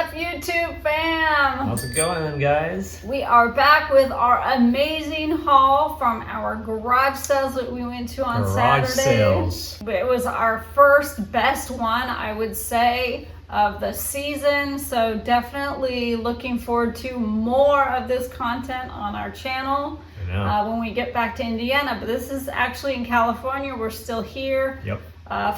up, YouTube fam? How's it going, guys? We are back with our amazing haul from our garage sales that we went to on Garage Saturday. sales. It was our first best one, I would say, of the season. So definitely looking forward to more of this content on our channel when we get back to Indiana. But this is actually in California. We're still here. Yep.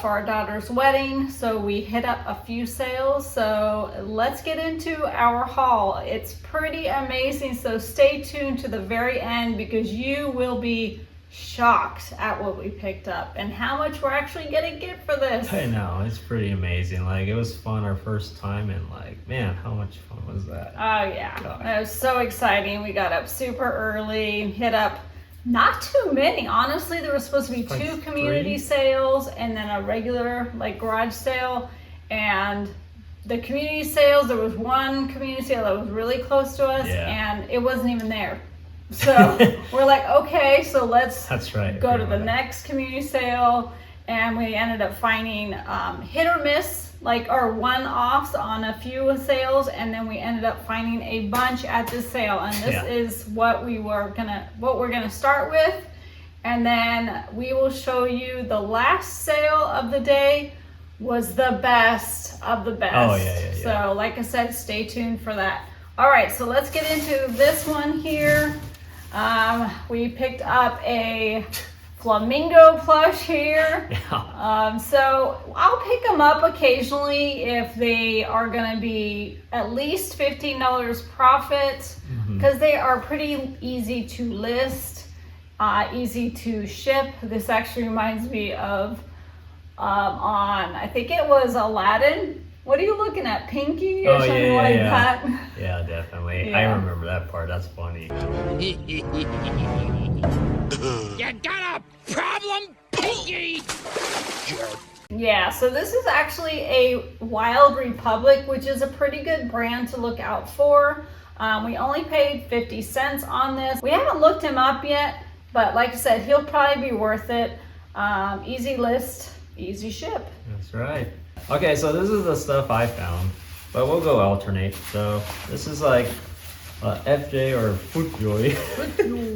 For our daughter's wedding, so we hit up a few sales. So let's get into our haul. It's pretty amazing, so stay tuned to the very end because you will be shocked at what we picked up and how much we're actually gonna get for this. I know, it's pretty amazing. Like, it was fun our first time, and like, man, how much fun was that? Oh yeah, God. It was so exciting. We got up super early, hit up not too many. Honestly, there was supposed to be like two community sales and then a regular like garage sale. And the community sales, there was one community sale that was really close to us and it wasn't even there. So we're like, okay, so let's go to the next community sale. And we ended up finding hit or miss, like, or one-offs on a few sales, and then we ended up finding a bunch at this sale. And this is what we're gonna start with, and then we will show you the last sale of the day was the best of the best. Oh yeah. So like I said, stay tuned for that. All right, so let's get into this one here. We picked up a flamingo plush here. So I'll pick them up occasionally if they are going to be at least $15 profit, because they are pretty easy to list, easy to ship. This actually reminds me of I think it was Aladdin. What are you looking at, Pinky or something like that? Yeah, definitely. I remember that part. That's funny. You got a problem, Pinky? Yeah, so this is actually a Wild Republic, which is a pretty good brand to look out for. We only paid 50 cents on this. We haven't looked him up yet, but like I said, he'll probably be worth it. Easy list, easy ship. That's right. Okay, so this is the stuff I found, but we'll go alternate. So this is like FJ or Footjoy.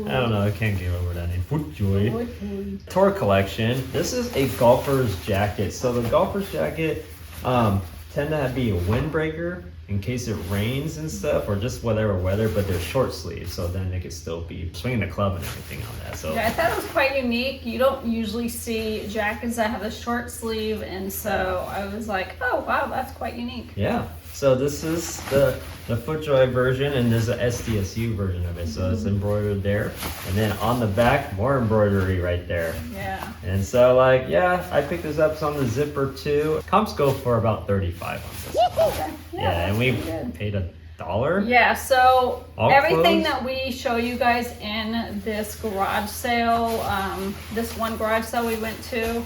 I don't know, I can't get over that name. Footjoy. Tour collection. This is a golfer's jacket. So the golfer's jacket tend to be a windbreaker in case it rains and stuff, or just whatever weather, but they're short sleeves, so then they could still be swinging the club and everything on that. So yeah, I thought it was quite unique. You don't usually see jackets that have a short sleeve, and so I was like, oh wow, that's quite unique. Yeah. So this is the FootJoy version, and there's a SDSU version of it. So it's embroidered there, and then on the back, more embroidery right there. Yeah. And so like, yeah, I picked this up. It's on the zipper too. Comps go for about 35 on this. Okay. Yeah, and we paid $1. Yeah, so All everything clothes? that we show you guys in this garage sale, this one garage sale we went to,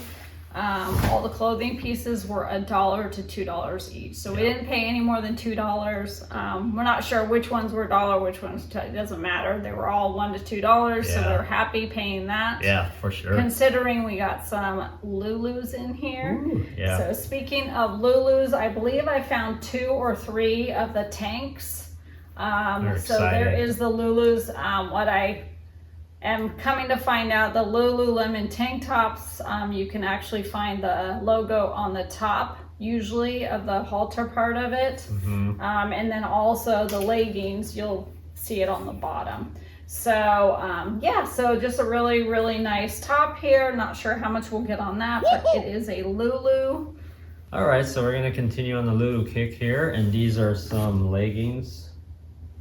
all the clothing pieces were $1 to $2 each. So we didn't pay any more than $2. We're not sure which ones were $1, which ones, it doesn't matter. They were all $1 to $2, so we're happy paying that. Yeah, for sure. Considering we got some Lulus in here. Ooh, yeah. So speaking of Lulus, I believe I found 2 or 3 of the tanks. So there is the Lulus. What I am coming to find out, the Lululemon tank tops, you can actually find the logo on the top, usually, of the halter part of it. And then also the leggings, you'll see it on the bottom. So yeah, so just a really, really nice top here. Not sure how much we'll get on that, but it is a Lulu. All right, so we're gonna continue on the Lulu kick here, and these are some leggings,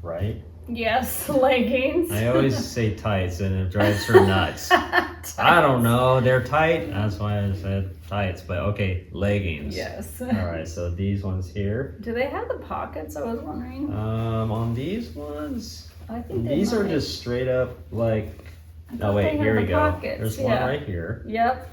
right? Yes, leggings. I always say tights, and it drives her nuts. I don't know, they're tight. That's why I said tights, but okay, leggings. Yes. All right, so these ones here. Do they have the pockets? I was wondering. On these ones, I think these are just straight up like. Oh wait, here we go. There's one right here. Yep.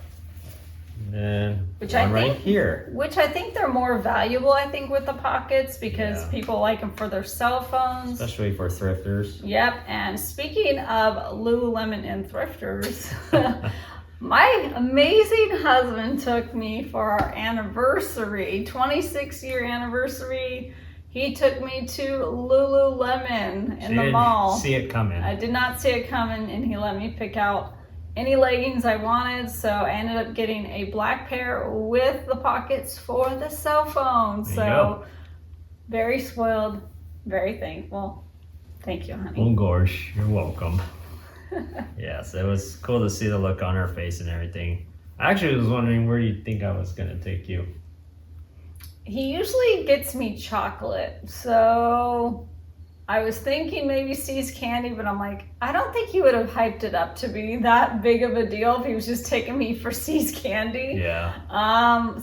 And then Which one I right think, here. Which I think they're more valuable, I think, with the pockets, because people like them for their cell phones. Especially for thrifters. Yep, and speaking of Lululemon and thrifters, my amazing husband took me for our anniversary, 26-year anniversary. he took me to Lululemon in the mall. See it coming. I did not see it coming, and he let me pick out any leggings I wanted, so I ended up getting a black pair with the pockets for the cell phone. So very spoiled, very thankful. Thank you, honey. Oh gosh, you're welcome. Yes, it was cool to see the look on her face and everything. I actually was wondering where you think I was gonna take you. He usually gets me chocolate, so I was thinking maybe See's Candy, but I'm like, I don't think he would have hyped it up to be that big of a deal if he was just taking me for See's Candy. Yeah.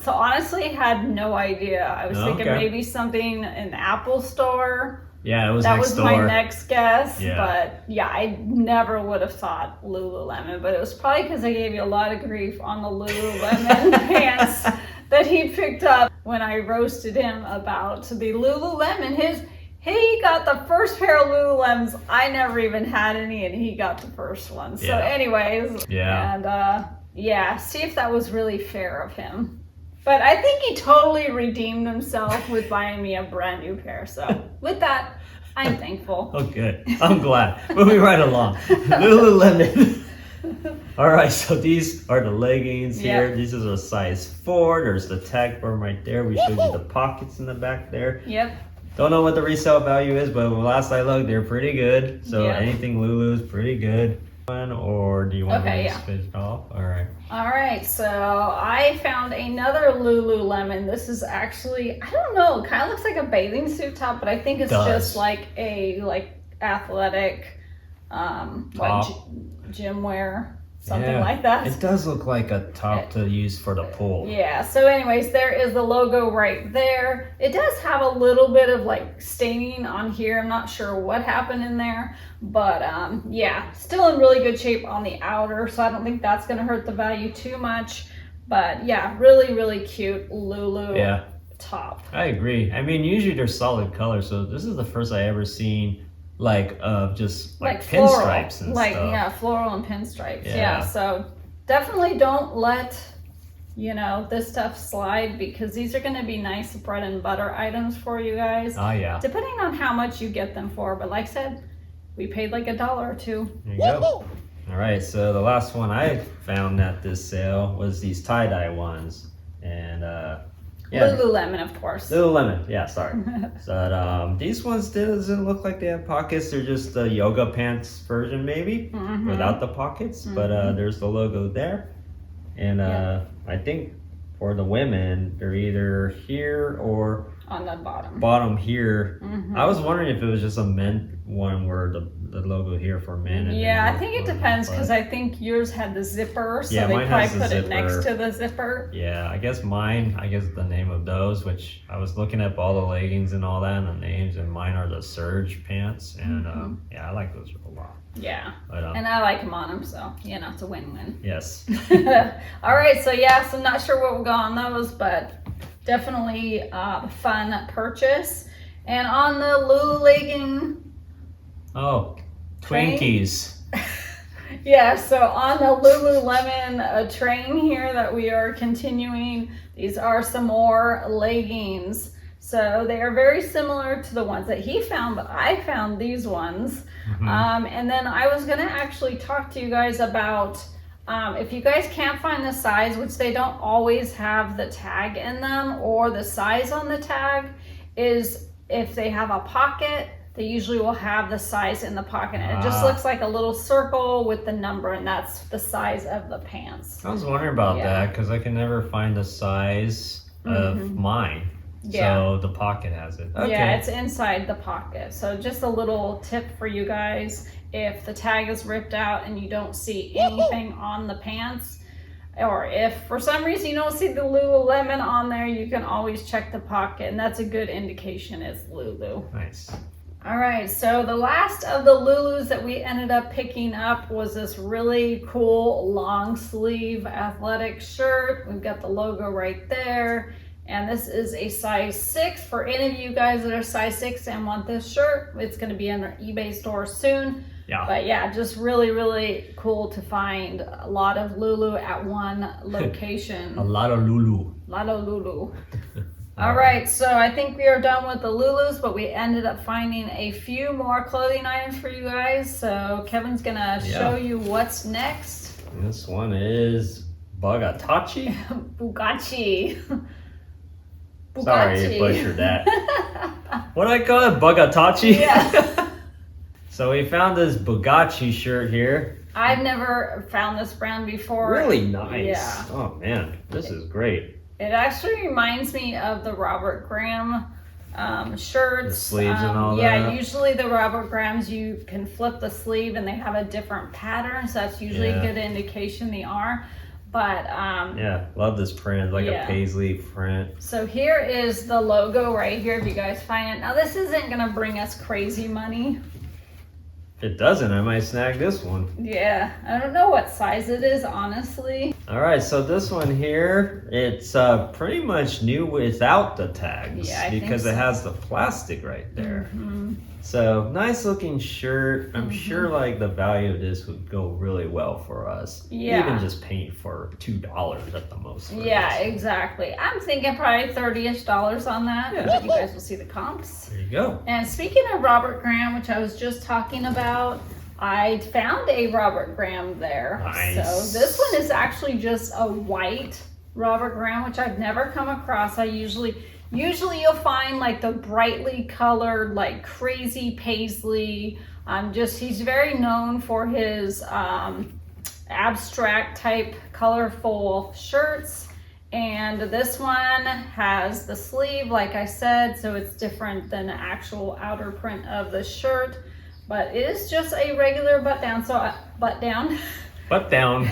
So honestly, had no idea. I was thinking maybe something in the Apple store. Yeah, it was that next was door. my next guess. Yeah. But yeah, I never would have thought Lululemon, but it was probably because I gave you a lot of grief on the Lululemon pants that he picked up when I roasted him about the Lululemon. He got the first pair of Lululemons. I never even had any, and he got the first one. So anyways, and see if that was really fair of him. But I think he totally redeemed himself with buying me a brand new pair. So with that, I'm thankful. Oh, good. I'm glad. Moving right along. Lululemon. All right, so these are the leggings here. Yep. This is a size 4. There's the tag form right there. We showed you the pockets in the back there. Yep. Don't know what the resale value is, but last I looked, they're pretty good. So anything Lulu is pretty good. Or do you want to switch off? All right. All right, so I found another Lululemon. This is actually, I don't know, it kind of looks like a bathing suit top, but I think it's just like a athletic gym wear, something like that. It does look like a top to use for the pool. Yeah, so anyways, there is the logo right there. It does have a little bit of staining on here. I'm not sure what happened in there, but yeah, still in really good shape on the outer, so I don't think that's gonna hurt the value too much. But yeah, really, really cute Lulu top. I agree. I mean, usually they're solid colors, so this is the first I ever seen just pinstripes and stuff. Yeah, floral and pinstripes. Yeah, so definitely don't let this stuff slide, because these are going to be nice bread and butter items for you guys. Oh yeah. Depending on how much you get them for, but like I said, we paid like $1 or $2. There you go. All right, so the last one I found at this sale was these tie-dye ones, and Lululemon, of course. Lululemon, yeah, sorry. So these ones doesn't look like they have pockets. They're just the yoga pants version, maybe, without the pockets. But there's the logo there, and I think for the women, they're either here or on the bottom. Bottom here. I was wondering if it was just a men one where the logo here for men. And I think it depends, because I think yours had the zipper, so they probably put it next to the zipper. Yeah, I guess the name of those, which I was looking up all the leggings and all that and the names, and mine are the Surge pants, and I like those a lot. Yeah, but, and I like them on them, so it's a win-win. Yes. All right, so so I'm not sure what will go on those, but definitely a fun purchase. And on the Lulu legging. Oh, Twinkies. So on the Lululemon train here that we are continuing, these are some more leggings. So they are very similar to the ones that he found, but I found these ones. And then I was gonna actually talk to you guys about if you guys can't find the size, which they don't always have the tag in them or the size on the tag, is if they have a pocket, they usually will have the size in the pocket. And it just looks like a little circle with the number, and that's the size of the pants. I was wondering about that, because I can never find the size of mine. So the pocket has it. Okay. Yeah, it's inside the pocket. So just a little tip for you guys. If the tag is ripped out and you don't see anything on the pants, or if for some reason you don't see the Lululemon on there, you can always check the pocket, and that's a good indication it's Lulu. Nice. All right, so the last of the Lulus that we ended up picking up was this really cool long sleeve athletic shirt. We've got the logo right there. And this is a size 6. For any of you guys that are size 6 and want this shirt, it's going to be in our eBay store soon. Yeah. But yeah, just really, really cool to find a lot of Lulu at one location. A lot of Lulu. A lot of Lulu. All right, so I think we are done with the Lulus, but we ended up finding a few more clothing items for you guys. So Kevin's gonna show you what's next. This one is Bugatachi. Bugatti. Sorry, I butchered that. What do I call it? Bugatachi? Yeah. So we found this Bugatti shirt here. I've never found this brand before. Really nice. Yeah. Oh man, this is great. It actually reminds me of the Robert Graham shirts. The sleeves and all yeah, that. usually the Robert Grahams, you can flip the sleeve and they have a different pattern, so that's usually a good indication they are. But yeah, love this print, like a paisley print. So here is the logo right here, if you guys find it. Now this isn't gonna bring us crazy money. If it doesn't, I might snag this one. Yeah, I don't know what size it is, honestly. All right, so this one here, it's pretty much new without the tags, because it has the plastic right there. So nice looking shirt. I'm sure like the value of this would go really well for us. Even just paint for $2 at the most. Yeah, exactly. I'm thinking probably $30-ish on that. Yeah. But you guys will see the comps. There you go. And speaking of Robert Graham, which I was just talking about, I found a Robert Graham there. Nice. So this one is actually just a white Robert Graham, which I've never come across. Usually you'll find like the brightly colored, like crazy paisley. He's very known for his abstract type colorful shirts. And this one has the sleeve, like I said, so it's different than the actual outer print of the shirt. But it is just a regular button down.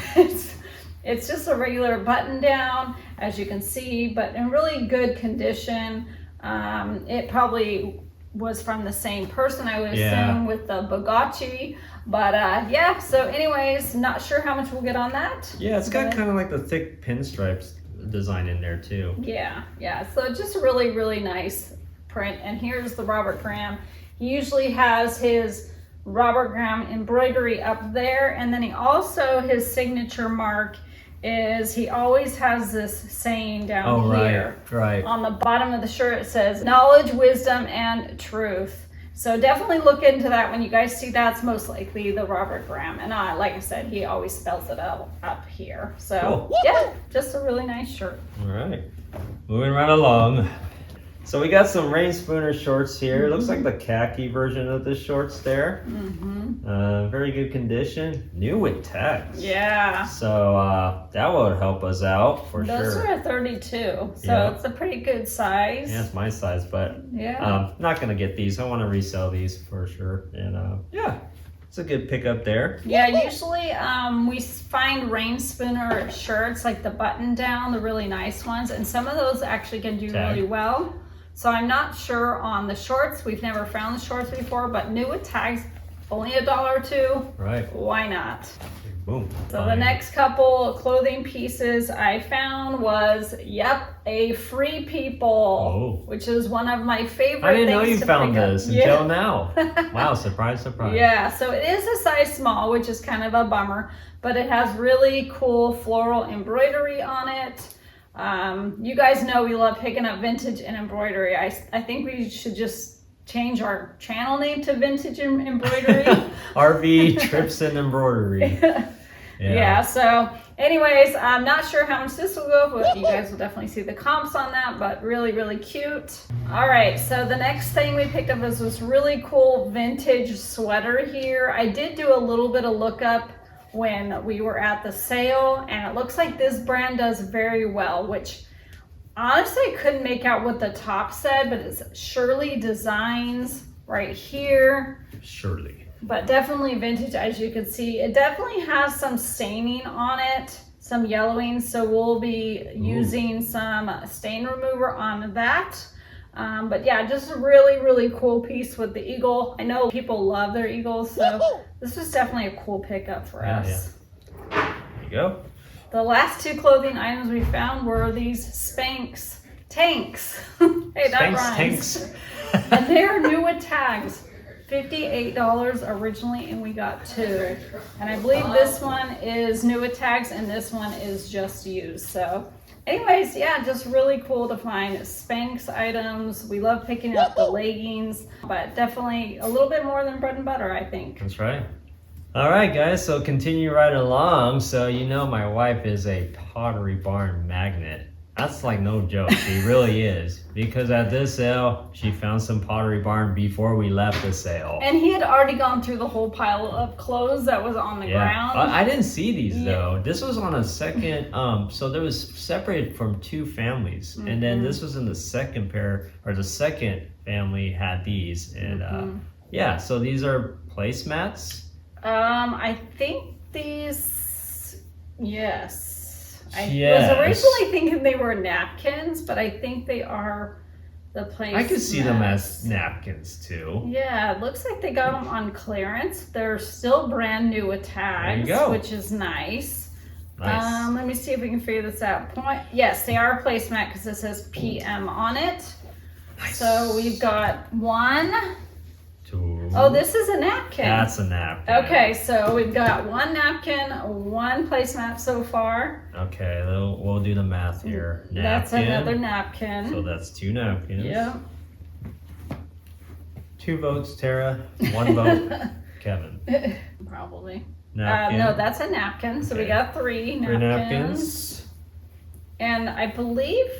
It's just a regular button down, as you can see, but in really good condition. It probably was from the same person, I would assume, with the Bugatti. But yeah, so anyways, not sure how much we'll get on that. Yeah, it's got kind of like the thick pinstripes design in there too. Yeah, so just a really, really nice print. And here's the Robert Graham. He usually has his Robert Graham embroidery up there, and then he also, his signature mark is he always has this saying down here. Right. On the bottom of the shirt it says knowledge, wisdom, and truth. So definitely look into that. When you guys see that's most likely the Robert Graham. And like I said, he always spells it out up here. So yeah, just a really nice shirt. All right, moving right along. So we got some rain spooner shorts here. It looks like the khaki version of the shorts there. Very good condition, new with tags. Yeah. So that would help us out for sure. Those are a 32, so it's a pretty good size. Yeah, it's my size, but not gonna get these. I want to resell these for sure. And yeah, it's a good pickup there. Yeah, usually we find rain spooner shirts, like the button down, the really nice ones, and some of those actually can do really well. So I'm not sure on the shorts. We've never found the shorts before, but new with tags, only $1 or $2. Right. Why not? Boom. So the next couple clothing pieces I found was, a Free People, which is one of my favorite things. I didn't know you found this until now. Wow, surprise. Yeah, so it is a size small, which is kind of a bummer, but it has really cool floral embroidery on it. You guys know we love picking up vintage and embroidery. I think we should just change our channel name to Vintage Embroidery. RV Trips and Embroidery. Yeah, so anyways, I'm not sure how much this will go, but you guys will definitely see the comps on that, but really, really cute. All right, so the next thing we picked up is this really cool vintage sweater here. I did do a little bit of lookup when we were at the sale, and it looks like this brand does very well, which honestly I couldn't make out what the top said, but it's Shirley Designs right here. Shirley. But definitely vintage, as you can see. It definitely has some staining on it, some yellowing, so we'll be using some stain remover on that. But yeah, just a really, really cool piece with the eagle. I know people love their eagles, so this was definitely a cool pickup for us. Yeah. There you go. The last two clothing items we found were these Spanx tanks. Hey, that rhymes. Tanks. And they are new with tags. $58 originally, and we got 2. And I believe this one is new with tags, and this one is just used. So anyways, yeah, just really cool to find Spanx items. We love picking up the leggings, but definitely a little bit more than bread and butter, I think. That's right. All right, guys, so continue right along. So you know my wife is a Pottery Barn magnet. That's like no joke, she really is. Because at this sale, she found some Pottery Barn before we left the sale. And he had already gone through the whole pile of clothes that was on the ground. I didn't see these though. This was on a second, so there was separated from 2 families. And then this was in the second pair, or the second family had these. And yeah, so these are placemats. I think these, yes. I was originally thinking they were napkins, but I think they are the placemats. I could see them as napkins too. Yeah, it looks like they got them on clearance. They're still brand new with tags, which is nice. Nice. Let me see if we can figure this out. Yes, they are a placemat because it says PM on it. Nice. So we've got 1. 2. Oh, this is a napkin. That's a napkin. Okay, so we've got 1 napkin, 1 placemat so far. Okay, we'll do the math here. Napkin. That's another napkin. So that's 2 napkins. Yep. 2 votes, Tara. 1 vote, Kevin. Probably. Napkin. No, that's a napkin. So we got 3 napkins. 3 napkins. And I believe,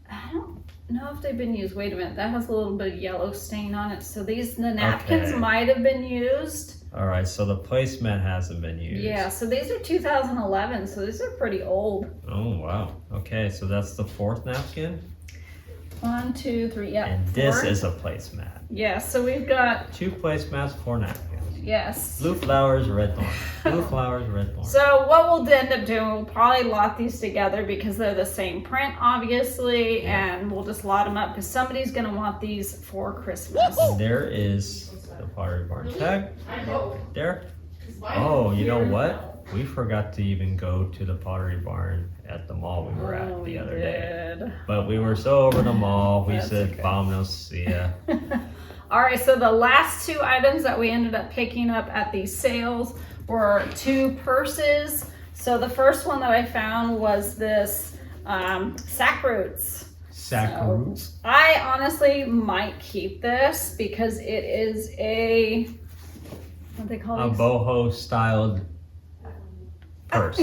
I don't know if they've been used. Wait a minute, that has a little bit of yellow stain on it. So the napkins might have been used. All right, so the placemat hasn't been used. Yeah, so these are 2011, so these are pretty old. Oh, wow. Okay, so that's the 4th napkin. 1, 2, 3, yeah. And 4. this is a placemat. Yeah, so we've got 2 placemats, 4 napkins. Yes. Blue flowers, red thorn. Blue flowers, red thorn. So what we'll end up doing, we'll probably lot these together because they're the same print, obviously, and we'll just lot them up because somebody's going to want these for Christmas. And there is the Pottery Barn tag. There. Oh, you know what? We forgot to even go to the Pottery Barn at the mall we were at the other day. But we were so over the mall, we said, okay. Vámonos, see ya. All right, so the last 2 items that we ended up picking up at these sales were 2 purses. So the first one that I found was this sack roots. Sack roots? I honestly might keep this because it is a, what do they call these? A boho styled purse.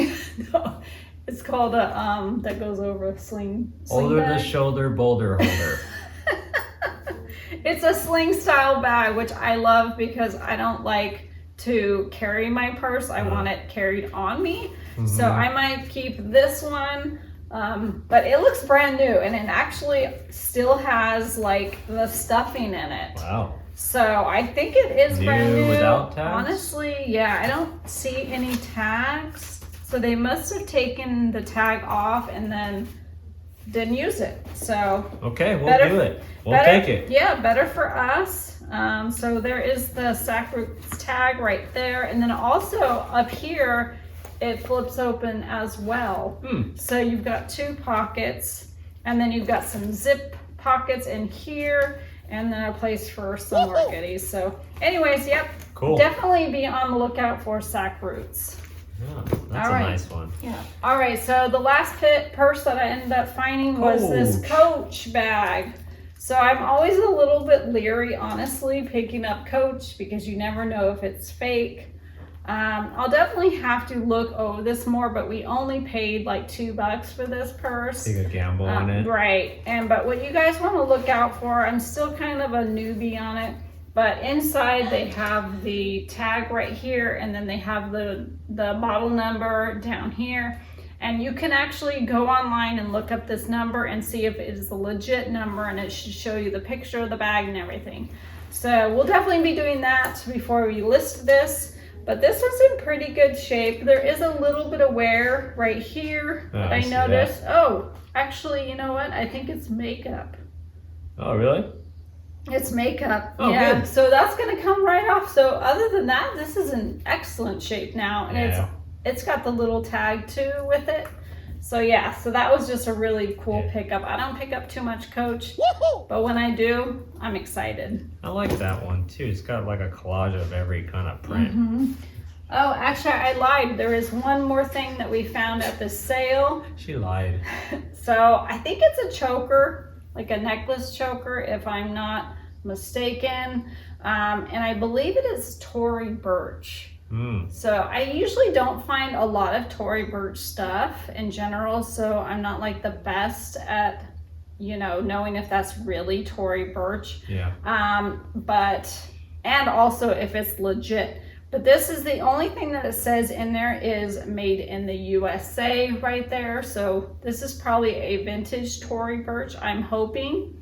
No, it's called a, that goes over a sling Over bag. the shoulder boulder holder. It's a sling style bag, which I love because I don't like to carry my purse. I want it carried on me. So I might keep this one, but it looks brand new and it actually still has like the stuffing in it. Wow. So I think it is brand new. Without tags? Honestly, yeah, I don't see any tags. So they must have taken the tag off and then didn't use it. So okay, we'll do it. We'll take it. Yeah, better for us. So there is the sack roots tag right there, and then also up here it flips open as well. So you've got 2 pockets, and then you've got some zip pockets in here, and then a place for some more goodies. So anyways, yep, cool. Definitely be on the lookout for sack roots. Yeah, that's a nice one. Yeah. All right, so the last purse that I ended up finding was this Coach bag. So I'm always a little bit leery, honestly, picking up Coach because you never know if it's fake. I'll definitely have to look over this more, but we only paid like $2 for this purse. Take a gamble on it. Right, but what you guys want to look out for, I'm still kind of a newbie on it, but inside they have the tag right here, and then they have the model number down here. And you can actually go online and look up this number and see if it is a legit number, and it should show you the picture of the bag and everything. So we'll definitely be doing that before we list this. But this was in pretty good shape. There is a little bit of wear right here that I noticed. Oh, actually, you know what? I think it's makeup. Oh, really? It's makeup. Oh, yeah. good. So that's going to come right off. So other than that, this is in excellent shape now. And it's got the little tag too with it. So yeah, so that was just a really cool pickup. I don't pick up too much Coach, but when I do, I'm excited. I like that one too. It's got like a collage of every kind of print. Oh, actually, I lied. There is one more thing that we found at the sale. She lied. So I think it's a choker, like a necklace choker, if I'm not mistaken. And I believe it is Tory Burch. So I usually don't find a lot of Tory Burch stuff in general, so I'm not like the best at, you know, knowing if that's really Tory Burch. Yeah. And also if it's legit. But this is the only thing that it says in there is made in the USA right there. So this is probably a vintage Tory Burch, I'm hoping.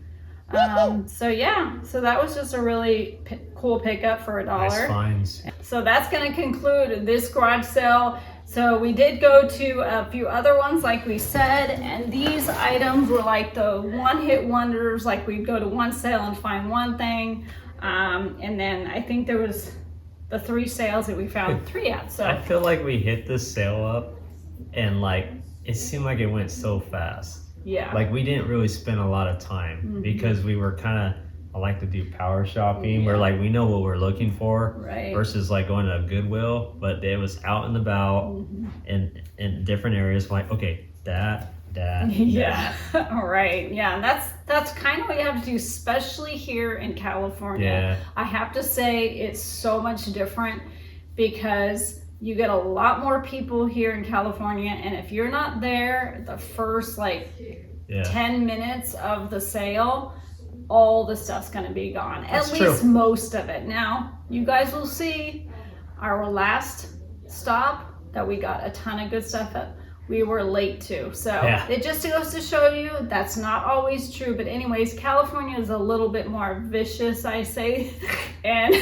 So yeah, so that was just a really cool pickup for $1. Nice finds. So that's going to conclude this garage sale. So we did go to a few other ones like we said, and these items were like the one-hit wonders, like we'd go to one sale and find one thing. And then I think there was the 3 sales that we found 3 at. So I feel like we hit this sale up and like it seemed like it went so fast. yeah. Like we didn't really spend a lot of time because we were kind of, I like to do power shopping where like we know what we're looking for Right. versus like going to a Goodwill, but it was out and about in different areas. Like, okay, that. Yeah. All right. Yeah. And that's kind of what you have to do, especially here in California. Yeah. I have to say it's so much different because you get a lot more people here in California, and if you're not there the first like 10 minutes of the sale, all the stuff's gonna be gone. That's At least true. most of it. Now, you guys will see our last stop that we got a ton of good stuff at. We were late to. So it just goes to show you that's not always true. But anyways, California is a little bit more vicious, I say, and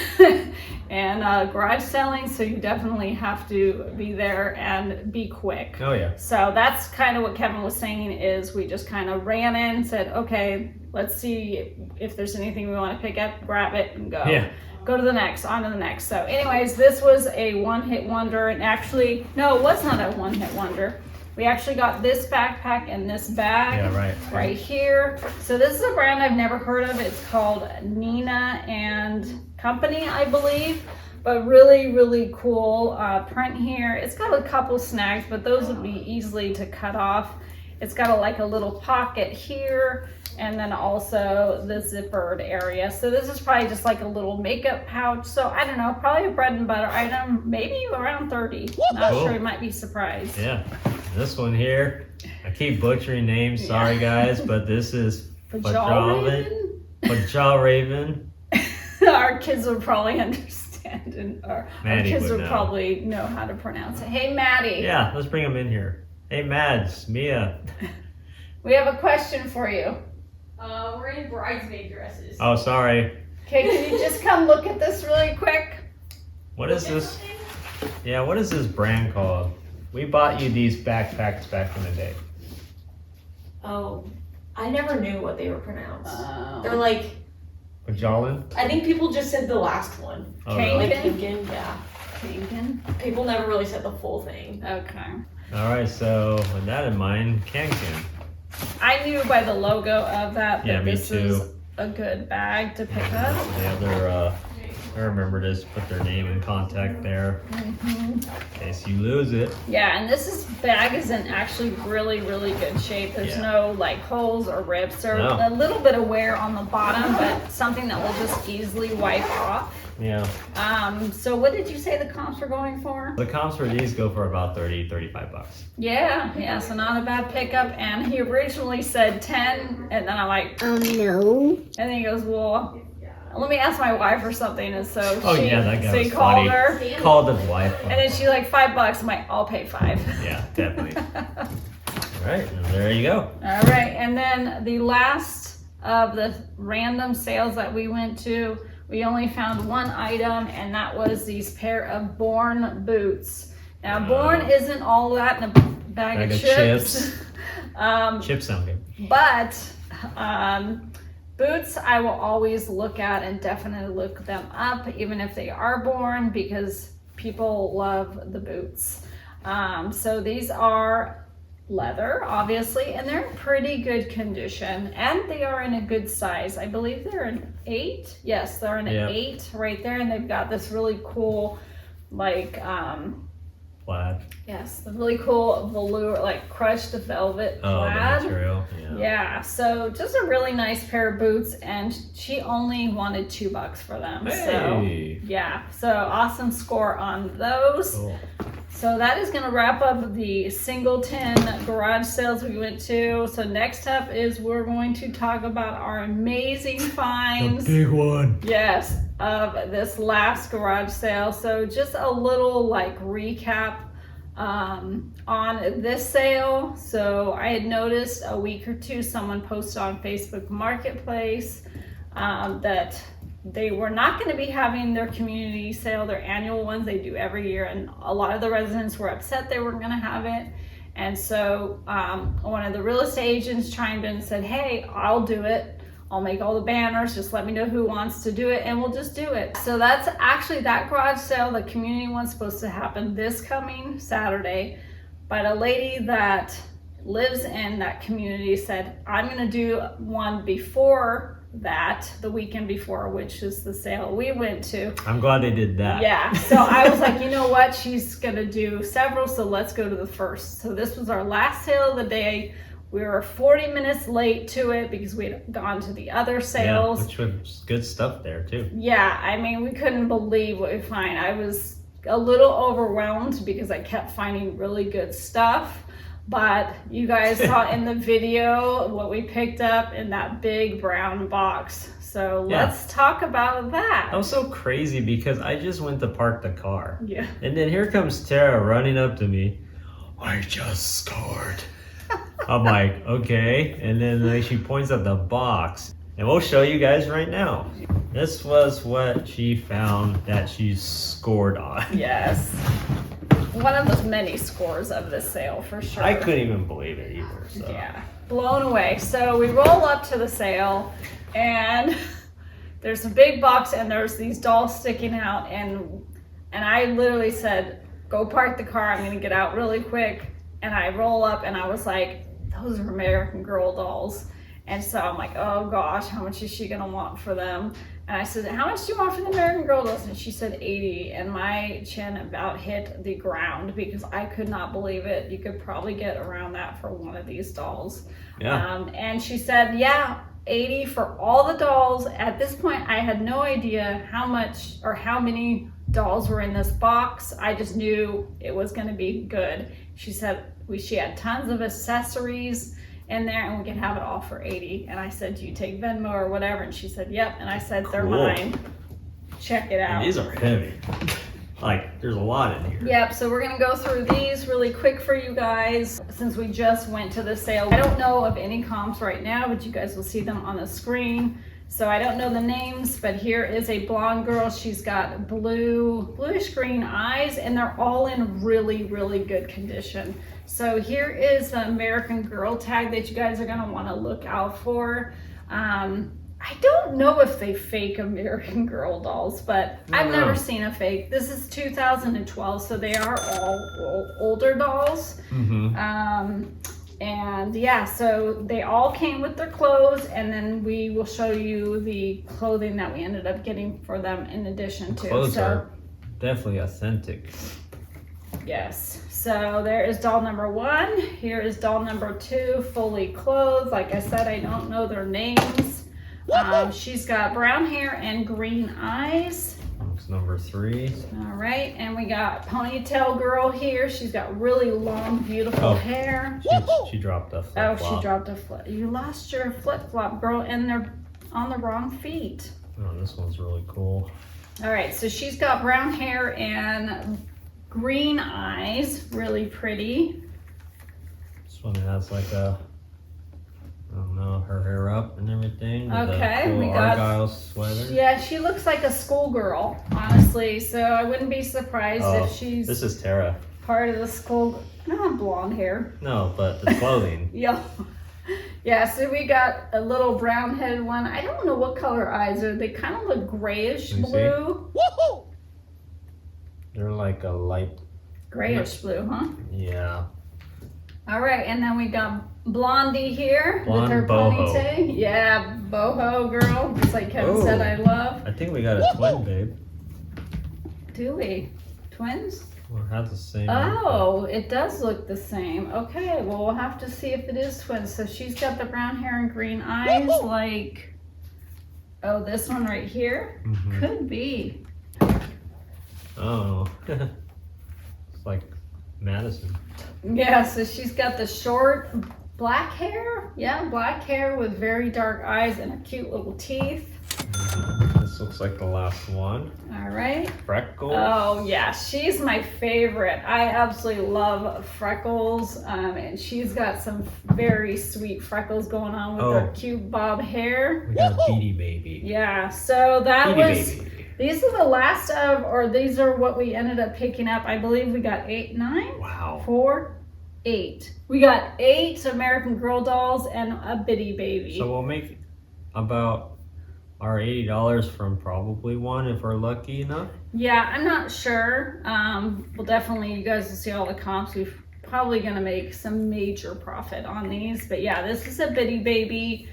garage selling. So you definitely have to be there and be quick. Oh yeah. So that's kind of what Kevin was saying is we just kind of ran in, said, okay, let's see if there's anything we want to pick up, grab it and go. Yeah. Go to the next, on to the next. So anyways, this was a one-hit wonder, and actually, no, it was not a one-hit wonder. We actually got this backpack and this bag right here. So this is a brand I've never heard of. It's called Nina and Company, I believe. But really, really cool print here. It's got a couple snags, but those would be easily to cut off. It's got like a little pocket here, and then also the zippered area. So this is probably just like a little makeup pouch. So I don't know, probably a bread and butter item, maybe around 30. Not sure, you might be surprised. Yeah. This one here, I keep butchering names, sorry guys, but this is Raven? Pajal Raven. Our kids would probably understand, and our kids would probably know how to pronounce it. Hey, Maddie. Yeah, let's bring them in here. Hey, Mads, Mia. We have a question for you. We're in bridesmaid dresses. Oh, sorry. Okay, can you just come look at this really quick? What is this? Yeah, what is this brand called? We bought you these backpacks back in the day. Oh, I never knew what they were pronounced. They're like, Pajalin? I think people just said the last one. Oh, Kangen? Like Kangen, yeah. Kangen? People never really said the full thing. Okay. All right, so with that in mind, Kanken. I knew by the logo of that Yeah, that me this too. is a good bag to pick up. They have their, I remember to just put their name and contact there in case you lose it. Yeah, and bag is in actually really, really good shape. There's no like holes or rips or a little bit of wear on the bottom, but something that will just easily wipe off. Yeah. So what did you say the comps were going for? The comps for these go for about 30, 35 bucks. Yeah, so not a bad pickup. And he originally said 10, and then I'm like, Oh no. and then he goes, well, let me ask my wife or something. And so he was called funny. her, Called his wife. and then she's like, $5. I'm like, I'll pay 5. Yeah, definitely. All right, and there you go. All right, and then the last of the random sales that we went to, we only found one item, and that was these pair of Born boots. Now, Born isn't all that in a bag of chips. Chips sound good. But boots, I will always look at and definitely look them up, even if they are Born, because people love the boots. So these are leather, obviously, and they're in pretty good condition, and they are in a good size. I believe they're an 8. Yes, they're an 8 right there, and they've got this really cool, like, plaid. yes, the really cool velour, like crushed velvet Oh, plaid. the material. Yeah, so just a really nice pair of boots, and she only wanted $2 for them. Hey. So yeah, so awesome score on those. Cool. So that is going to wrap up the Singleton garage sales we went to. So next up is we're going to talk about our amazing finds. The big one. Yes, of this last garage sale. So just a little like recap on this sale. So I had noticed a week or two someone posted on Facebook Marketplace that they were not going to be having their community sale, their annual ones they do every year, and a lot of the residents were upset they weren't going to have it. And so one of the real estate agents chimed in and said, hey, I'll do it. I'll make all the banners. Just let me know who wants to do it and we'll just do it. So that's actually that garage sale, the community one's supposed to happen this coming Saturday. But a lady that lives in that community said, I'm going to do one before that, the weekend before, which is the sale we went to. I'm glad they did that. Yeah, so I was like, you know what, she's gonna do several, so let's go to the first. So this was our last sale of the day. We were 40 minutes late to it because we had gone to the other sales. Yeah, which was good stuff there too. Yeah, I mean, we couldn't believe what we find. I was a little overwhelmed because I kept finding really good stuff. But you guys saw in the video what we picked up in that big brown box. So let's talk about that. That was so crazy because I just went to park the car. Yeah. And then here comes Tara running up to me. I just scored. I'm like, okay. And then like, she points at the box. And we'll show you guys right now. This was what she found that she scored on. Yes. One of the many scores of this sale for sure. I couldn't even believe it either. So. Yeah, blown away. So we roll up to the sale and there's a big box and there's these dolls sticking out and I literally said, go park the car, I'm gonna get out really quick. And I roll up and I was like, those are American Girl dolls. And so I'm like, oh gosh, how much is she gonna want for them? And I said, how much do you want for the American Girl dolls? And she said 80, and my chin about hit the ground because I could not believe it. You could probably get around that for one of these dolls. Yeah. And she said, yeah, 80 for all the dolls. At this point, I had no idea how much or how many dolls were in this box. I just knew it was gonna be good. She said she had tons of accessories in there and we can have it all for 80. And I said, do you take Venmo or whatever? And she said, yep. And I said, they're mine. Check it out. And these are heavy. Like, there's a lot in here. Yep, so we're gonna go through these really quick for you guys since we just went to the sale. I don't know of any comps right now, but you guys will see them on the screen. So I don't know the names, but here is a blonde girl. She's got bluish green eyes, and they're all in really, really good condition. So here is the American Girl tag that you guys are gonna wanna look out for. I don't know if they fake American Girl dolls, but I've never seen a fake. This is 2012, so they are all older dolls. Mm-hmm. And yeah, so they all came with their clothes, and then we will show you the clothing that we ended up getting for them in addition to. Clothes are definitely authentic. Yes. So there is doll number 1. Here is doll number 2, fully clothed. Like I said, I don't know their names. She's got brown hair and green eyes. That's number 3. All right, and we got ponytail girl here. She's got really long, beautiful hair. She dropped a flip-flop. Oh, she dropped a flip. You lost your flip-flop, girl, and they're on the wrong feet. Oh, this one's really cool. All right, so she's got brown hair and green eyes, really pretty. This one has like a, I don't know, her hair up and everything. Okay, cool we got Argyle sweater. Yeah, she looks like a schoolgirl, honestly. So I wouldn't be surprised if she's This is Tara. part of the school. I don't have blonde hair. No, but the clothing. Yeah. Yeah, so we got a little brown headed one. I don't know what color eyes are. They kind of look grayish Let me see. blue. They're like a light. Grayish blue, huh? Yeah. All right, and then we got Blondie here Blonde with her boho. ponytail. Yeah, boho girl, just like Kevin Oh. said I love. I think we got a twin, babe. Do we? Twins? We'll have the same. Oh, it does look the same. Okay, well, we'll have to see if it is twins. So she's got the brown hair and green eyes, like, oh, this one right here? Mhm. Could be. Oh. It's like Madison. Yeah, so she's got the short black hair. Yeah, black hair with very dark eyes and cute little teeth. This looks like the last one. All right. Freckles. Oh yeah, she's my favorite. I absolutely love Freckles, and she's got some very sweet freckles going on with her cute bob hair. We got a Beady Baby. Yeah, so that Beady was. Baby. These are the last of, or these are what we ended up picking up. I believe we got 8, 9, Wow. 4, 8. We got 8 American Girl dolls and a Bitty Baby. So we'll make about our $80 from probably one if we're lucky enough. Yeah, I'm not sure. Well, definitely you guys will see all the comps. We're probably gonna make some major profit on these. But yeah, this is a Bitty Baby.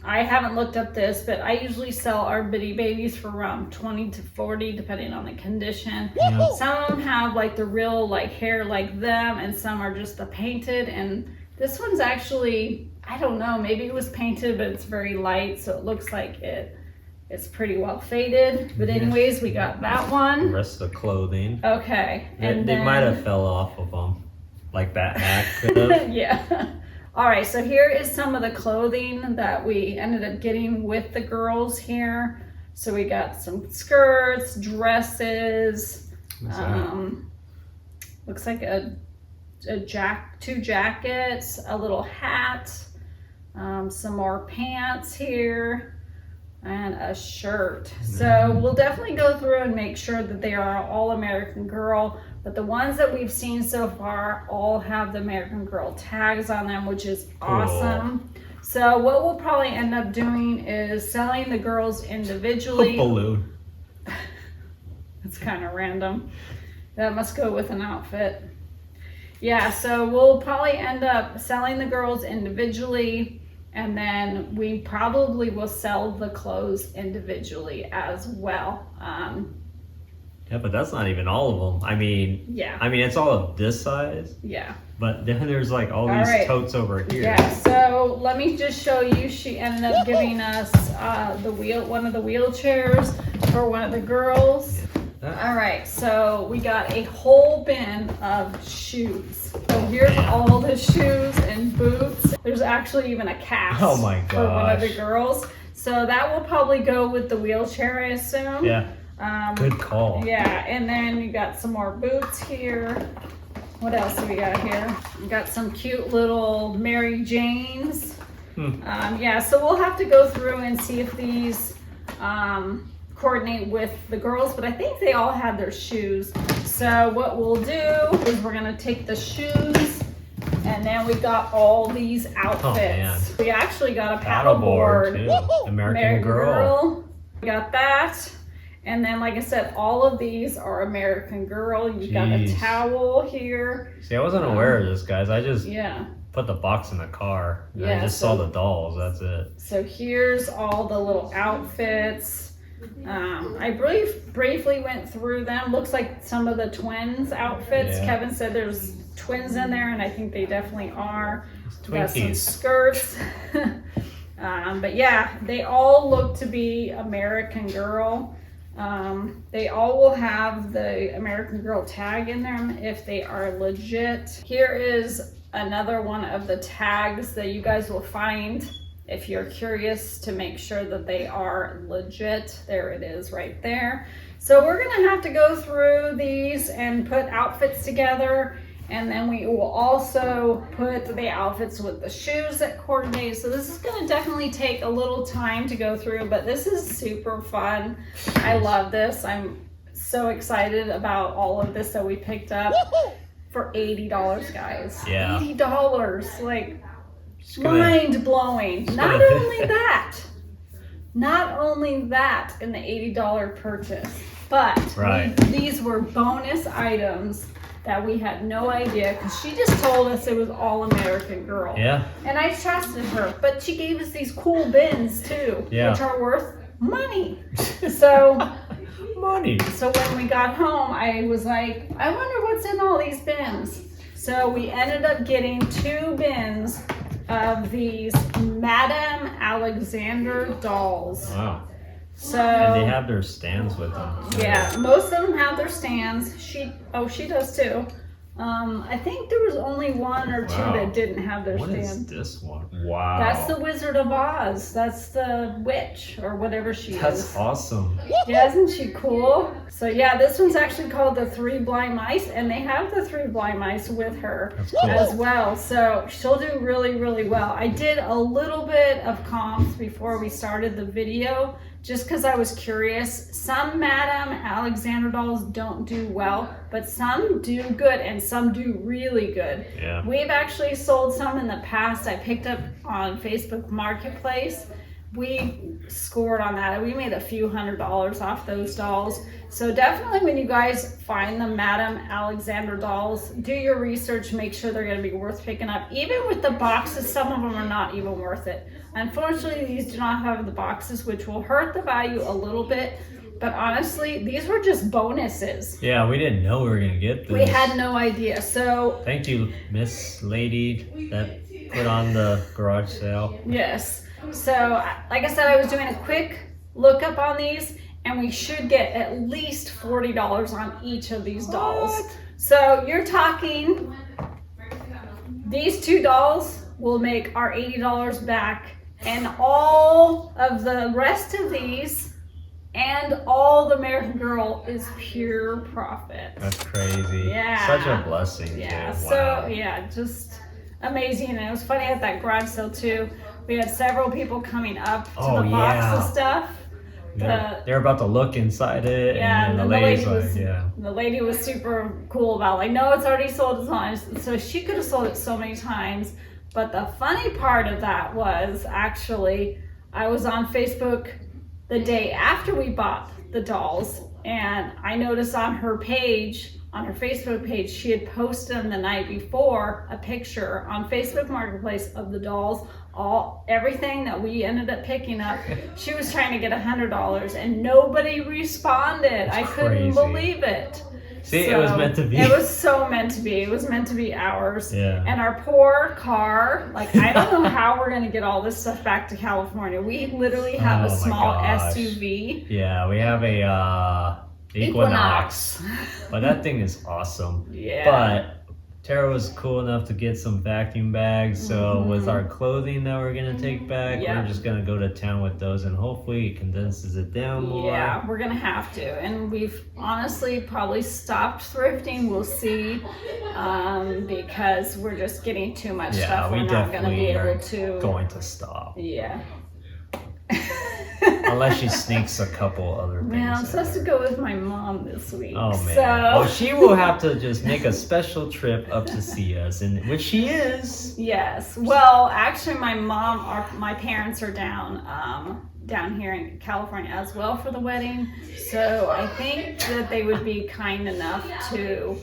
I haven't looked up this, but I usually sell our Bitty Babies for around 20 to 40, depending on the condition. Yeah. Some of them have like the real like hair like them, and some are just the painted. And this one's actually, I don't know, maybe it was painted, but it's very light, so it looks like it's pretty well faded. But anyways, we got that The one. rest of the clothing. Okay, and They then might have fell off of them. Like that hat could have. yeah. All right, so here is some of the clothing that we ended up getting with the girls here. So we got some skirts, dresses, What's that? looks like two jackets, a little hat, some more pants here, and a shirt. So we'll definitely go through and make sure that they are all American Girl. But the ones that we've seen so far all have the American Girl tags on them, which is awesome. So what we'll probably end up doing is selling the girls individually. Balloon. It's kind of random. That must go with an outfit. Yeah, so we'll probably end up selling the girls individually, and then we probably will sell the clothes individually as well. Yeah, but that's not even all of them. I mean, Yeah. it's all of this size, Yeah. but then there's like all these right. totes over here. Yeah, so let me just show you. She ended up giving us one of the wheelchairs for one of the girls. All right, so we got a whole bin of shoes. So here's all the shoes and boots. There's actually even a cast Oh my for one of the gosh. girls. So that will probably go with the wheelchair, I assume. Yeah. Good call. Yeah, and then you got some more boots here. What else do we got here? We got some cute little Mary Janes. Yeah, so we'll have to go through and see if these coordinate with the girls, but I think they all had their shoes. So what we'll do is we're gonna take the shoes, and then we got all these outfits. man. We actually got a Paddleboard paddleboard. too. American Girl. We got that. And then, like I said, all of these are American Girl. You got a Jeez. towel here. See, I wasn't aware of this, guys. I just Yeah. put the box in the car. And Yeah, I just so- saw the dolls. That's it. So here's all the little outfits. I briefly went through them. Looks like some of the twins outfits. Yeah. Kevin said there's twins in there, and I think they definitely are. We got some Twinkies. skirts. But yeah, they all look to be American Girl. They all will have the American Girl tag in them if they are legit. Here is another one of the tags that you guys will find if you're curious to make sure that they are legit. There it is right there. So we're gonna have to go through these and put outfits together, and then we will also put the outfits with the shoes that coordinate. So this is gonna definitely take a little time to go through, but this is super fun. I love this. I'm so excited about all of this that we picked up for $80, guys. Yeah. $80, like Just gonna- mind blowing. Not gonna- only that in the $80 purchase, but Right. these were bonus items that we had no idea because she just told us it was all American Girl. Yeah. And I trusted her, but she gave us these cool bins too, Yeah. which are worth money. So Money. So when we got home, I was like, I wonder what's in all these bins. So we ended up getting 2 bins of these Madame Alexander dolls. Wow. So And they have their stands with them. yeah, most of them have their stands. She does too. I think there was only 1 or 2 Wow. that didn't have their What is stand. this one? Wow. That's the Wizard of Oz. That's the witch or whatever she That's is. awesome. Yeah, isn't she cool? So yeah, this one's actually called the 3 Blind Mice, and they have the 3 Blind Mice with her That's cool. as well. So she'll do really, really well. I did a little bit of comps before we started the video, just because I was curious. Some Madame Alexander dolls don't do well, but some do good and some do really good. Yeah. We've actually sold some in the past. I picked up on Facebook Marketplace. We scored on that. We made a few $100s off those dolls. So definitely when you guys find the Madame Alexander dolls, do your research, make sure they're gonna be worth picking up. Even with the boxes, some of them are not even worth it. Unfortunately, these do not have the boxes, which will hurt the value a little bit. But honestly, these were just bonuses. Yeah, we didn't know we were gonna get this. We had no idea. So Thank you, Miss Lady, that put on the garage sale. yes. So like I said, I was doing a quick lookup on these, and we should get at least $40 on each of these dolls. So you're talking, these 2 dolls will make our $80 back, and all of the rest of these and all the American Girl is pure profit. That's crazy. Yeah. Such a blessing, Yeah, too. Wow. so yeah, just amazing. And it was funny at that garage sale too. We had several people coming up to Oh, the box yeah. of stuff. They're about to look inside it, Yeah, and then and the then the lady's lady like, was- yeah. The lady was super cool about like, no, it's already sold, it's on. So she could have sold it so many times. But the funny part of that was actually, I was on Facebook the day after we bought the dolls, and I noticed on her page, on her Facebook page, she had posted them the night before a picture on Facebook Marketplace of the dolls, everything that we ended up picking up. She was trying to get $100 and nobody responded. I couldn't crazy. believe it. See, it was meant to be. It was so meant to be. It was meant to be ours. Yeah. And our poor car, like I don't know how we're gonna get all this stuff back to California. We literally have Oh a my small gosh. SUV. Yeah, we have a Equinox. But that thing is awesome. Yeah. But Tara was cool enough to get some vacuum bags. So with our clothing that we're gonna take back, Yeah. we're just gonna go to town with those, and hopefully it condenses it down more. Yeah, we're gonna have to, and we've honestly probably stopped thrifting. We'll see, because we're just getting too much Yeah, stuff. we We're not gonna be definitely are able to. going to stop. Yeah. Unless she sneaks a couple other things. Man, I'm in supposed to there. go with my mom this week. Oh man. So. Well, she will have to just make a special trip up to see us, and which she is. Yes. Well, actually, my parents are down here in California as well for the wedding. So I think that they would be kind enough to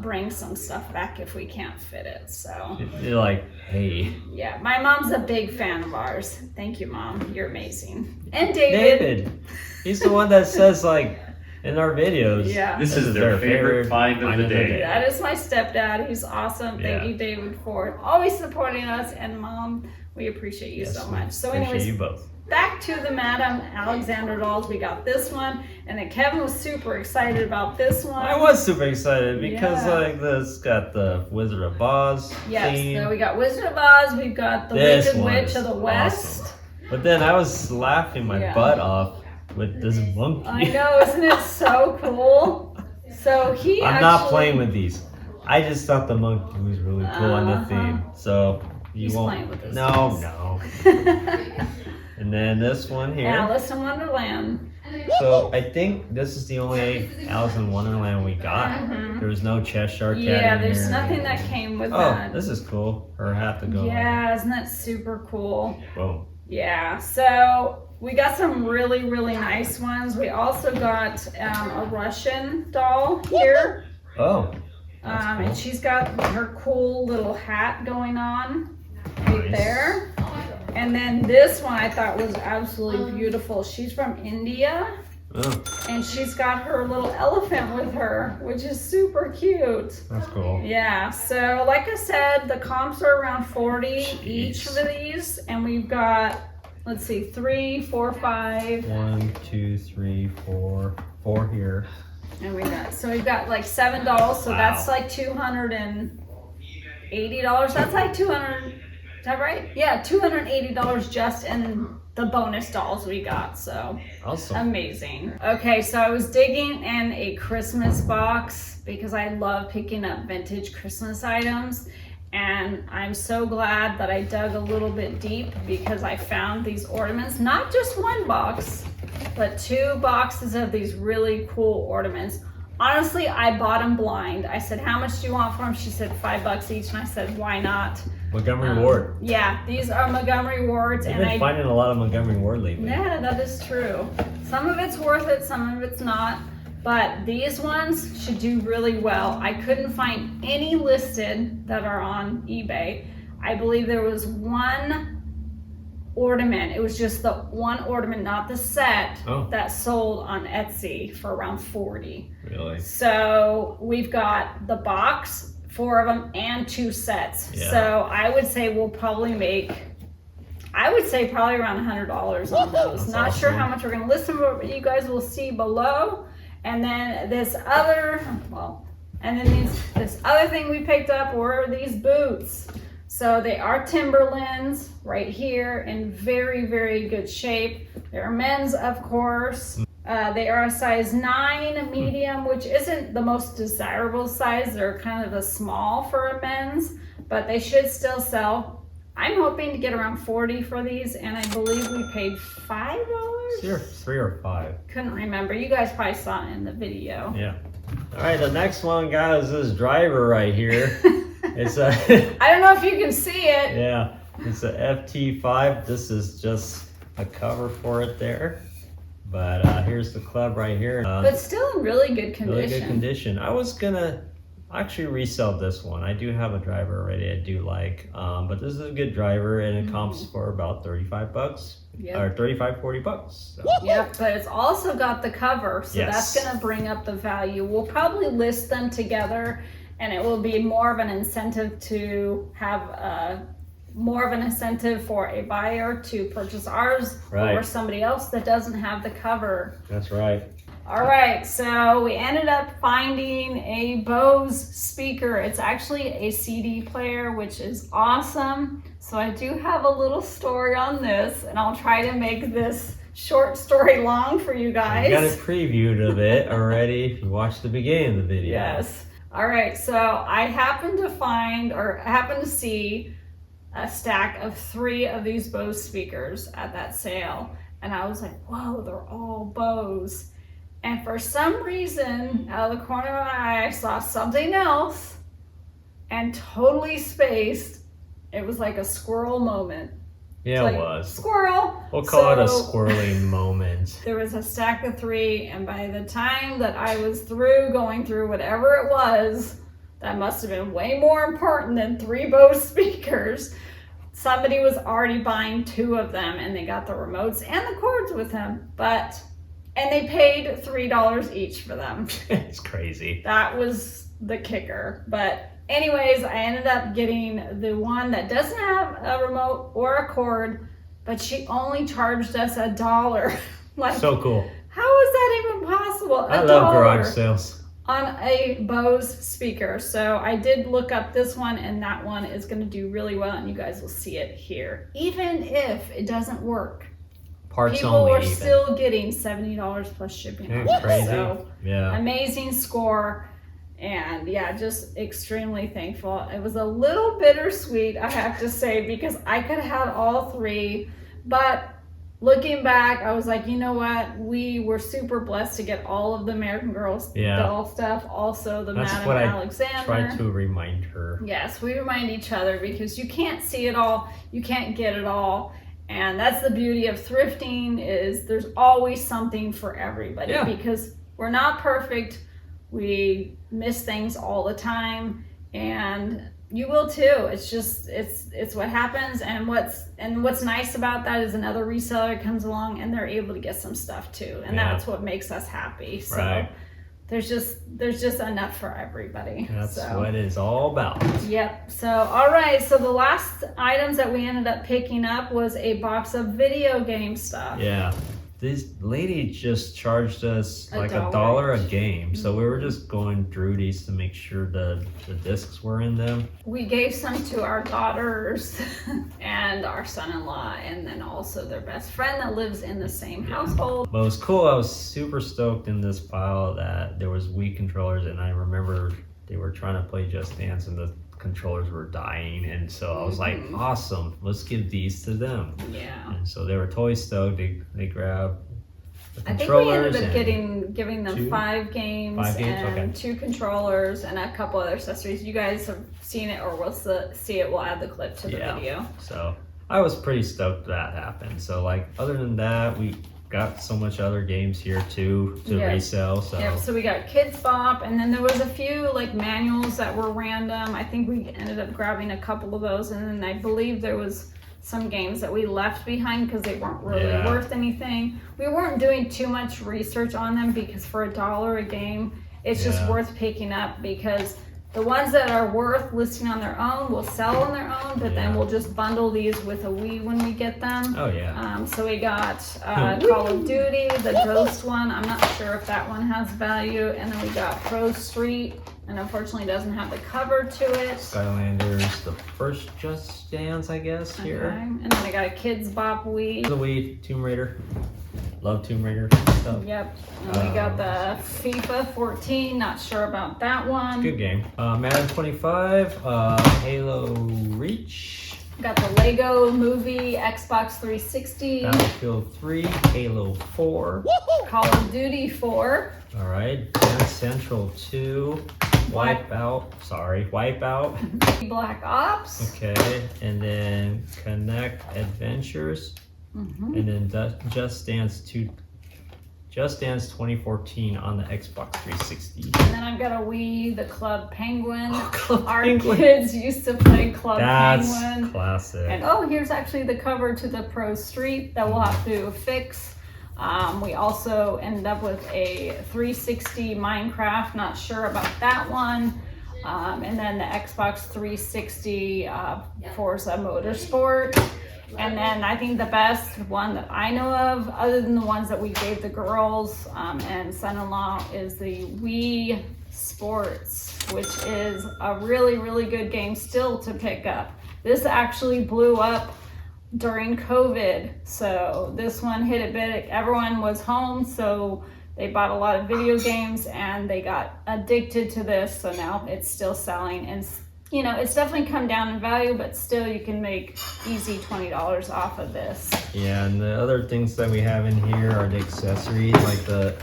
bring some stuff back if we can't fit it. So You're like, hey, yeah, my mom's a big fan of ours. Thank you, Mom. You're amazing. And David. David. He's the one that says like in our videos. Yeah. This is their favorite find of the day. That is my stepdad. He's awesome. Thank Yeah. you, David, for always supporting us. And Mom, we appreciate you Yes, so we much. So appreciate anyways, you both. back to the Madame Alexander dolls. We got this one, and then Kevin was super excited about this one. I was super excited because Yeah. like this got the Wizard of Oz Yes, theme. so we got Wizard of Oz, we've got the This Wicked one Witch is of the West. awesome. But then I was laughing my Yeah. butt off with this monkey. I know, isn't it so cool? So I'm not playing with these. I just thought the monkey was really cool on the Uh-huh. theme. So you He's won't. playing with this. No. And then this one here. Alice in Wonderland. So I think this is the only Alice in Wonderland we got. Mhm. There was no Cheshire Cat. Yeah, in there's here. nothing that came with Oh, that. this is cool. Her hat to go. Yeah, isn't that super cool? Boom. Yeah, so we got some really, really nice ones. We also got a Russian doll here. Oh, That's And she's got her cool little hat going on right there. And then this one I thought was absolutely beautiful. She's from India. Oh, And she's got her little elephant with her, which is super cute. that's cool. Yeah, so like I said, the comps are around 40 each Jeez. of these. And we've got, let's see, 3, 4, 5. 1, 2, 3, 4. 4 here. And we've got like $7. So Wow. that's like $280. That's like 200, is that right? Yeah, $280 just in the bonus dolls we got. So Awesome. amazing. Okay, so I was digging in a Christmas box because I love picking up vintage Christmas items. And I'm so glad that I dug a little bit deep because I found these ornaments, not just one box, but 2 boxes of these really cool ornaments. Honestly, I bought them blind. I said, how much do you want for them? She said $5 each. And I said, why not? Montgomery Ward. Yeah, these are Montgomery Wards. I've And been finding a lot of Montgomery Ward lately. yeah, that is true. Some of it's worth it, some of it's not. But these ones should do really well. I couldn't find any listed that are on eBay. I believe there was one ornament. It was just the one ornament, not the set, that sold on Etsy for around 40. Really? So we've got the box, 4 of them, and 2 sets. Yeah. So I would say we'll probably make, probably around $100 on those. That's Not sure awesome. how much we're gonna list them, but you guys will see below. And then this other thing we picked up were these boots. So they are Timberlands right here in very, very good shape. They're men's, of course. They are a size 9 medium, which isn't the most desirable size. They're kind of a small for a men's, but they should still sell. I'm hoping to get around 40 for these, and I believe we paid $5? 3 or 5. Couldn't remember. You guys probably saw it in the video. Yeah. All right, the next one, guys, is this driver right here. It's a I don't know if you can see it. yeah, it's a FT5. This is just a cover for it there. But here's the club right here. But still in really good condition. Really good condition. I was gonna actually resell this one. I do have a driver already I do like, but this is a good driver and it comps for about $35. Yep. Or $35-40. So. Yep, but it's also got the cover, so Yes. that's gonna bring up the value. We'll probably list them together, and it will be more of an incentive to have more of an incentive for a buyer to purchase ours Right. or somebody else that doesn't have the cover. That's right. All right, so we ended up finding a Bose speaker. It's actually a CD player, which is awesome. So I do have a little story on this, and I'll try to make this short story long for you guys. I got a preview of it already if you watched the beginning of the video. Yes. All right, so I happened to see a stack of 3 of these Bose speakers at that sale. And I was like, whoa, they're all Bose. And for some reason, out of the corner of my eye, I saw something else and totally spaced. It was like a squirrel moment. Yeah, Like, it was. Squirrel! We'll call it a So- squirreling moment. There was a stack of 3, and by the time that I was going through whatever it was, that must have been way more important than 3 Bose speakers. Somebody was already buying 2 of them, and they got the remotes and the cords with them. And they paid $3 each for them. It's crazy. That was the kicker. But anyways, I ended up getting the one that doesn't have a remote or a cord, but she only charged us $1. Like, So cool. how is that even possible? I love $1 garage sales. on a Bose speaker. So I did look up this one, and that one is going to do really well, and you guys will see it here. Even if it doesn't work, Parts people only were even. still getting $70 plus shipping. Isn't on it it. crazy? So Yeah. amazing score. And yeah, just extremely thankful. It was a little bittersweet, I have to say, because I could have had all 3, but looking back, I was like, you know what? We were super blessed to get all of the American Girls doll stuff, also the That's Madame what I Alexander. Try to remind her. Yes, we remind each other because you can't see it all, you can't get it all. And that's the beauty of thrifting, is there's always something for everybody. Yeah. Because we're not perfect. We miss things all the time, and you will too. It's just it's what happens, and what's nice about that is another reseller comes along and they're able to get some stuff too, and that's what makes us happy. So Right. there's just enough for everybody. That's so. what it's all about. Yep. So, all right. So the last items that we ended up picking up was a box of video game stuff. Yeah. This lady just charged us like $1 $1 a game. So we were just going through these to make sure the discs were in them. We gave some to our daughters and our son-in-law, and then also their best friend that lives in the same household. But it was cool. I was super stoked in this pile that there was Wii controllers, and I remember they were trying to play Just Dance and the controllers were dying, and so I was like, awesome, let's give these to them. Yeah. And so they were totally stoked. They grabbed the I think we controllers. ended up giving them two- 5 games, 5 games? and Okay. 2 controllers and a couple other accessories. You guys have seen it or will see it. We'll add the clip to the video. So I was pretty stoked that happened. So like, other than that, we got so much other games here too to resell. So Yep, so we got Kids Bop, and then there was a few like manuals that were random. I think we ended up grabbing a couple of those, and then I believe there was some games that we left behind because they weren't really worth anything. We weren't doing too much research on them because for $1 a game, it's just worth picking up, because the ones that are worth listing on their own will sell on their own, but then we'll just bundle these with a Wii when we get them. Oh yeah. So we got Call of Duty, the Ghost one. I'm not sure if that one has value. And then we got Pro Street, and unfortunately doesn't have the cover to it. Skylanders, the first Just Dance, I guess, here. Okay. And then I got a Kids Bop Wii. The Wii, Tomb Raider. Love Tomb Raider stuff. Yep. And we got the FIFA 14. Not sure about that one. Good game. Madden 25, Halo Reach, Got the Lego Movie, Xbox 360, Battlefield 3, Halo 4. Call of Duty 4. All right, Dance Central 2, Wipeout. Black Ops. Okay, and then Connect Adventures, and then Just Dance 2014 on the Xbox 360. And then I've got a Wii, the Club Penguin. Club Our Penguin. kids used to play Club That's Penguin. classic. And here's actually the cover to the Pro Street that we'll have to fix. We also ended up with a 360 Minecraft, not sure about that one. And then the Xbox 360 Forza Motorsport. And then I think the best one that I know of, other than the ones that we gave the girls and son-in-law, is the Wii Sports, which is a really, really good game still to pick up. This actually blew up during COVID, so this one hit it big. Everyone was home, so they bought a lot of video games and they got addicted to this, so now it's still selling. And you know, it's definitely come down in value, but still you can make easy $20 off of this. Yeah, and the other things that we have in here are the accessories, like the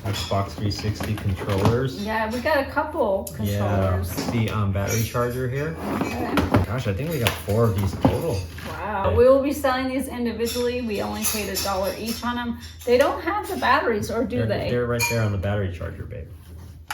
Xbox 360 controllers. Yeah, we got a couple controllers. Yeah, the battery charger here. Okay. Gosh, I think we got 4 of these total. Wow. We will be selling these individually. We only paid $1 each on them. They don't have the batteries, or do they? They're right there on the battery charger, babe.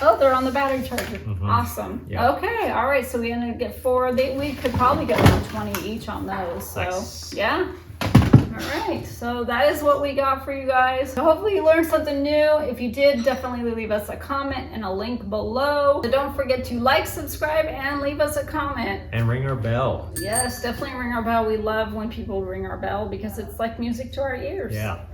Oh, they're on the battery charger. Awesome. Yeah. Okay, all right, so we ended up get 4. We could probably get around 20 each on those. So, Nice. yeah. All right, so that is what we got for you guys. So hopefully you learned something new. If you did, definitely leave us a comment and a link below. So don't forget to like, subscribe, and leave us a comment. And ring our bell. Yes, definitely ring our bell. We love when people ring our bell because it's like music to our ears. Yeah.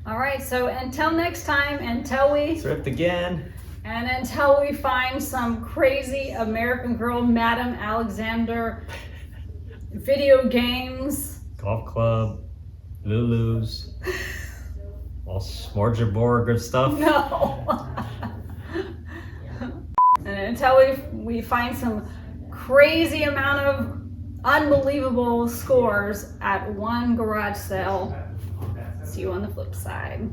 All right, so until next time, until we Thrift again. And until we find some crazy American Girl, Madam Alexander, video games. Golf club, Lulu's, all smorgasbord stuff. No. And until we find some crazy amount of unbelievable scores at one garage sale. See you on the flip side.